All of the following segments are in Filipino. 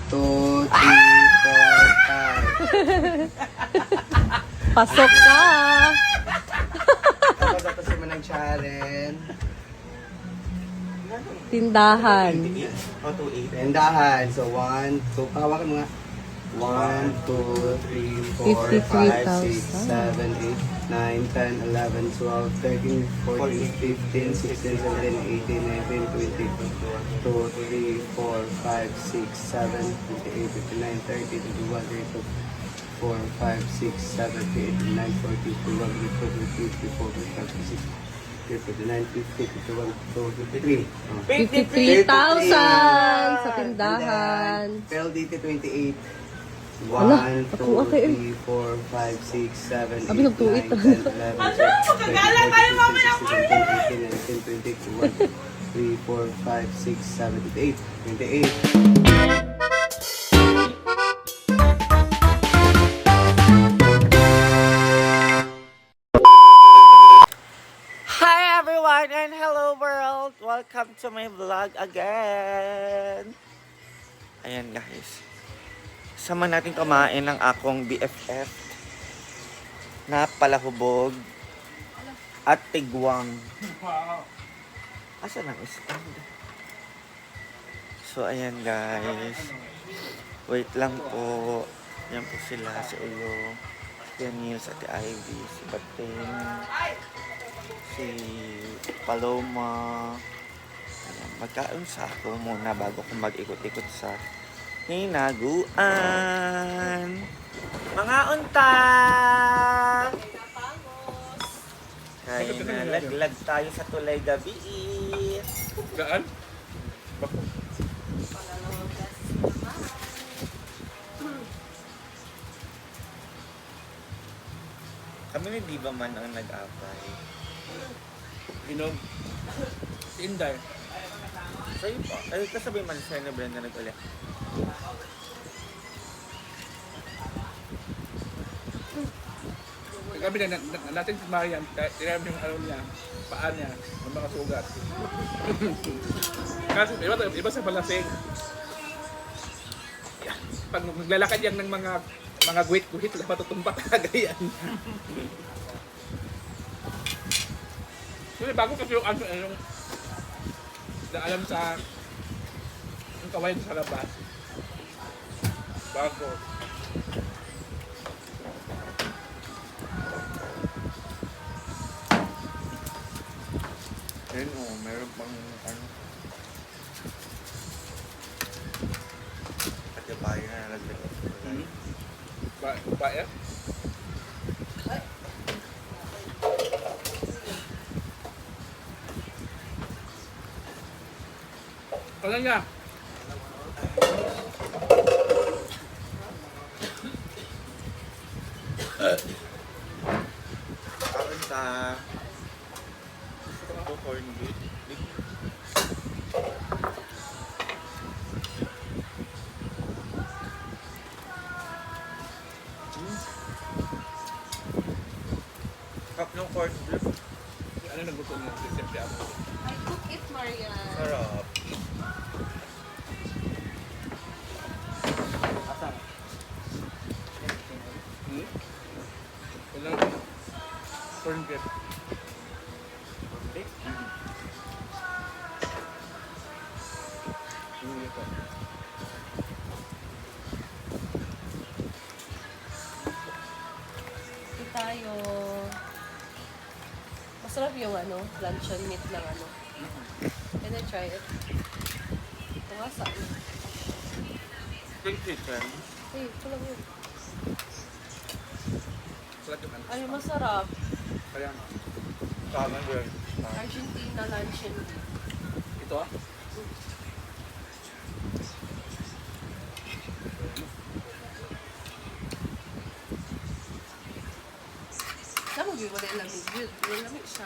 2, 3, 4, 5. Pasok ka! Tapos tapos naman ng challenge. Tindahan. O, 2.8. Tendahan. So, 1, 2, hawakan mo nga. 1, 2, 3, 4, 5, 6, 7, 8, 9, 10, 11, 12, 13, 14, 15, 16, 17, 18, 19, 20, 2, 3, 4, 5, 6, 7, 58, 59, 30, 31, 32, 4, 5, 6, 7, 8, 9, 40, 51, 52, 54, 55, 56, 59, 50, 51, 52, 53. 53,000 sa tindahan. PLDT 28. 1, Ala, 2, ako, okay. 3, 4, 5, 6, 7, 8, Abi, 9, 10, 11, nagtuit. 12, 13, 14, 15, 16, 17, 18, 19, 20, 21, 3, 4, 5, 6, 7, 8, 28. Hi everyone and hello world! Welcome to my vlog again! Ayan guys. Sama natin kumain ng akong BFF na palahubog at tigwang. Asa nang stand? So ayan guys. Wait lang po. Yan po sila si Uyo, si Nils, Ate Ivy, si Bating, si Paloma. Ayan, magkaon sa ako muna bago ko mag-ikot-ikot sa hinaguan. Mga unta! Kaya nalaglag tayo sa tulay gabi. Saan? Kami ni Diva man ang nag-apply. Inog. Inday. Sa'yo pa. Ay, kasabi man siya na Brenda nag-uli. Kami na natin si Marian, tinayam yung ano niya, paan niya, ng mga sugat. Kasi iba sa palasing. Pag naglalakad yan ng mga guhit-guhit, matutumba talaga yan. Kasi bago kasi yung ano, yung naalam sa yung kawain sa labas. Bago. Ayun o, meron pang ano. Katibayo na nalaglag. Ba eh? Kala niya. Karon sa ito corn beef. Cup ng corn beef. Ano nagluto niya? Siyempre ako. I cook it, Marian. Sarap. Wala corn beef. Ito. Ito tayo. Masarap yung ano, luncheon meat ng ano. Can I try it? Ito nga saan? Pink chicken. Hey, ito lang yun. Sarap yung ano. Ay, masarap. Kaya nga. Kaman din. Argentina luncheon meat. Ito ah. Saan mo wala yung lamig? Yun, yung lamig siya.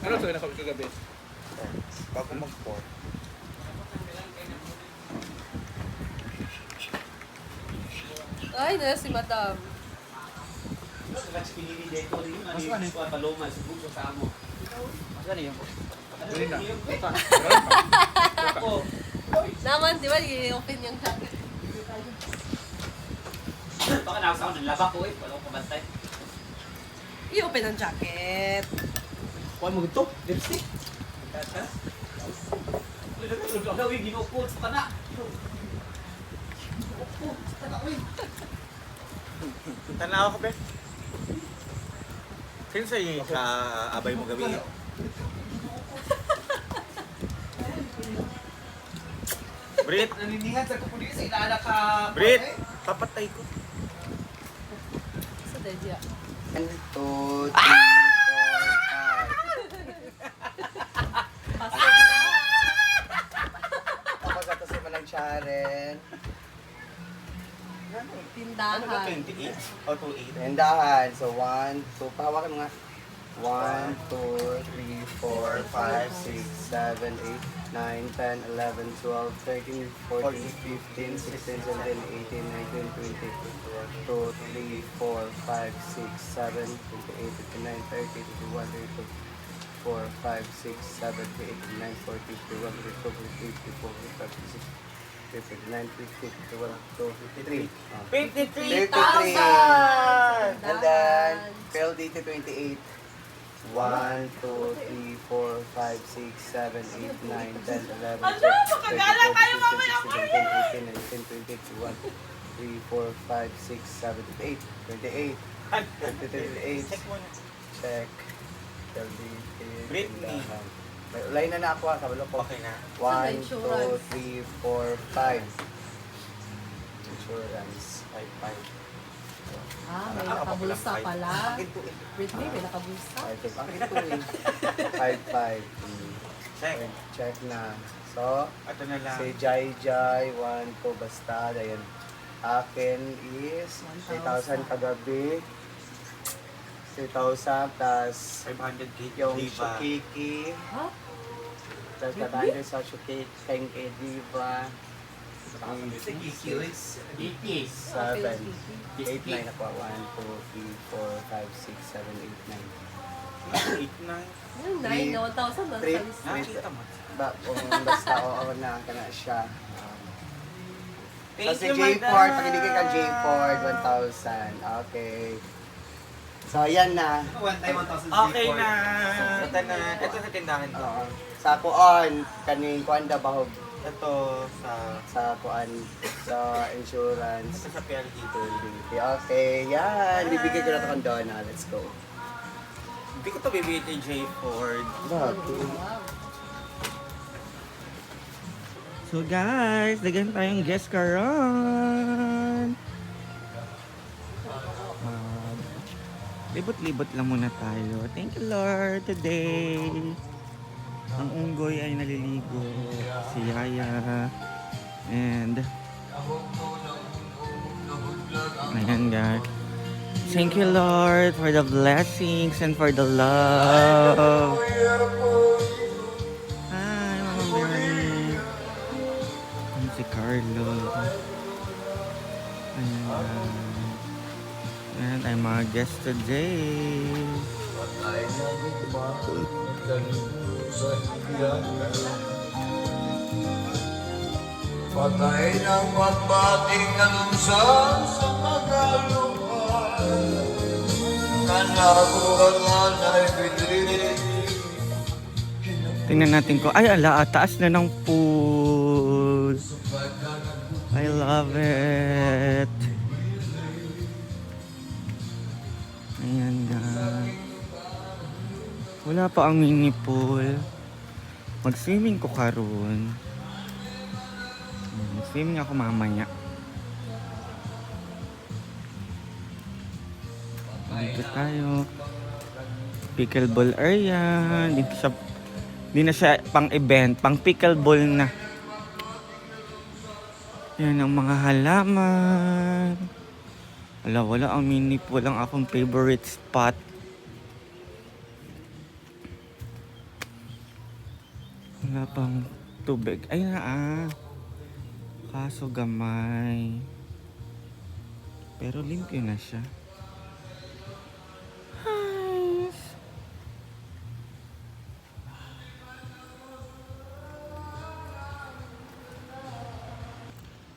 Ano ito yung nakawit kagabi? Bago mag-pour. Ay, na si Madam. Mas ano yung paloma, subukan sa amo. Mas ano yung? Dali na. Naman, di ba? I-open yung jacket. Baka nasa ako ng laba ko eh. Wala ko kabantay. I-open ang jacket. Kuha mo ito, lipstick. Wala ko yung ginukod sa pana. Tanaw ko, be. Sino sa'yo sa abay mo gabi? Brit! Naninihan sa kapuli sa ilaala ka. Brit! Papatay ko. Sa Dedia. 1, 2, 3, 4, 5. Tapos ito si Manang Charen. Ano Tindahan. ba, 28? O 28? Tendahan. So 1, 2, pahawakan mo nga. 1, 2, 3, 4, 5, 6, 7, 8, 9, 10, 11, 12, 13, 14, 15, 16, 17, 18, 19, 20, 22, 3, 4, 5, 6, 7, 28, 29, 30, 31, 32, 4, 5, 6, 7, 8, 9, 40, 51, 52, 53, 54, 55, 56, 59, 50, 51, 52, 53. 53,000! And then, failed dito 28. 1, 2, 3, 4, 5, 6, 7, 8, 9, 10, 11, 12, 13, 14, 15, 16, 17, 18, 19, 20, 21, 3, 4, 5, 6, 7, 8, 28. 28. Check mo na. Check. Failed dito. Britney. May ulay na ako ha, kabalo ko. Okay na. 1, 2, 3, 4, 5. Insurance. 5, 5. Ah, may Ah, nakabulsa ako pala. Ito eh. Britney, may nakabulsa. 5, 5. Bakit ito eh? 5, 5. Check. Check na. So, Ito na lang. si Jai Jai, 1, 2, basta. Ayan. Akin is 3,000 kagabi. 3,000 plus 500k. yung Diva. Shukiki. Ha? Plus 500 sa Shukiki. Kay Diva. 6, 7, 8, 9 ako. 1, 2, 3, 4, 5, 6, 7, 8, 8, 9. Yung 9 na 1,000 na 3. sa Nakita mo. Basta oo na, kana siya. Thank Kasi you, J madam. Ford, pagibigay ka J Ford, 1,000. Okay. So, ayan na. One time 1,000. Okay na. Ito na. Ito sa tindahan to. Oo. Sa kuan, kaning kuan da bahog Ito sa kuan, sa insurance. sa PLD. Okay, yan. Bibigay ko na ito kang Donna. Let's go. Hindi ko to bibigay kay J Ford. So guys, dagan tayong guest karon. Libot-libot lang muna tayo. Thank you Lord today. Ang unggoy ay naliligo. Si Yaya. And ayan guys. Thank you Lord for the blessings and for the love. Hi Mama Mary. Ayan si Carlo. Ayan. And I'm my guest today. Patay ng matbating alunsan sa magaluhan. Kanabuhan ay pinili. Tingnan natin ko. Ay, ala, taas na ng pool. I love it. Ayan guys. Wala pa ang mini pool. Mag-swimming ko karon. Mag-swimming ako mamaya. Dito tayo. Pickleball area. Di na siya pang event, pang pickleball na. Yan ang mga halaman. Wala ang mini pool ang akong favorite spot. Wala pang tubig. Ay kaso gamay. Pero limpyo na siya.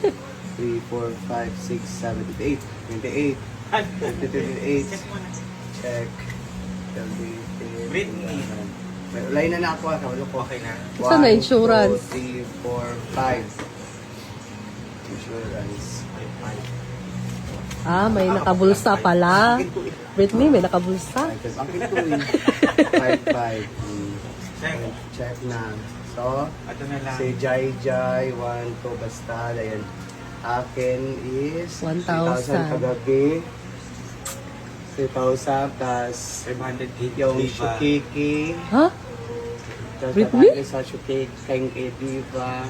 3, 4, 5, 6, 7, 8. 28. 28. Check. Britney. Ulay na ako. Kabalo ko. Okay na. Saan na insurance? 1, 2, 3, 4, 5. Insurance. Ah, may nakabulsa pala. Britney, may nakabulsa. 5. Ang ito eh. 5, 5. Check. Check na. So, Ito na lang. si Jai Jai, 1, 2, basta. Ayan. Akin is 1,000. 3,000 kagabi. 3,000 plus 580 yung diba? Shukiki. Ha? Tapos Britney? natake sa Shukiki, kayong Ediva.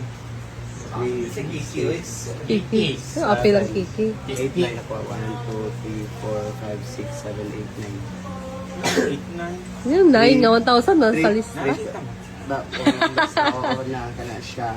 Sa Kiki, oy. Kiki. Ang apil ang Kiki. 8, 9 ako. 1, 2, 3, 4, 5, 6, 7, 8, 9. 8 na. Yung 9 nga 1,000 na sa Three. lista. Nakita mo. Ba, kung basta oo na ka na siya.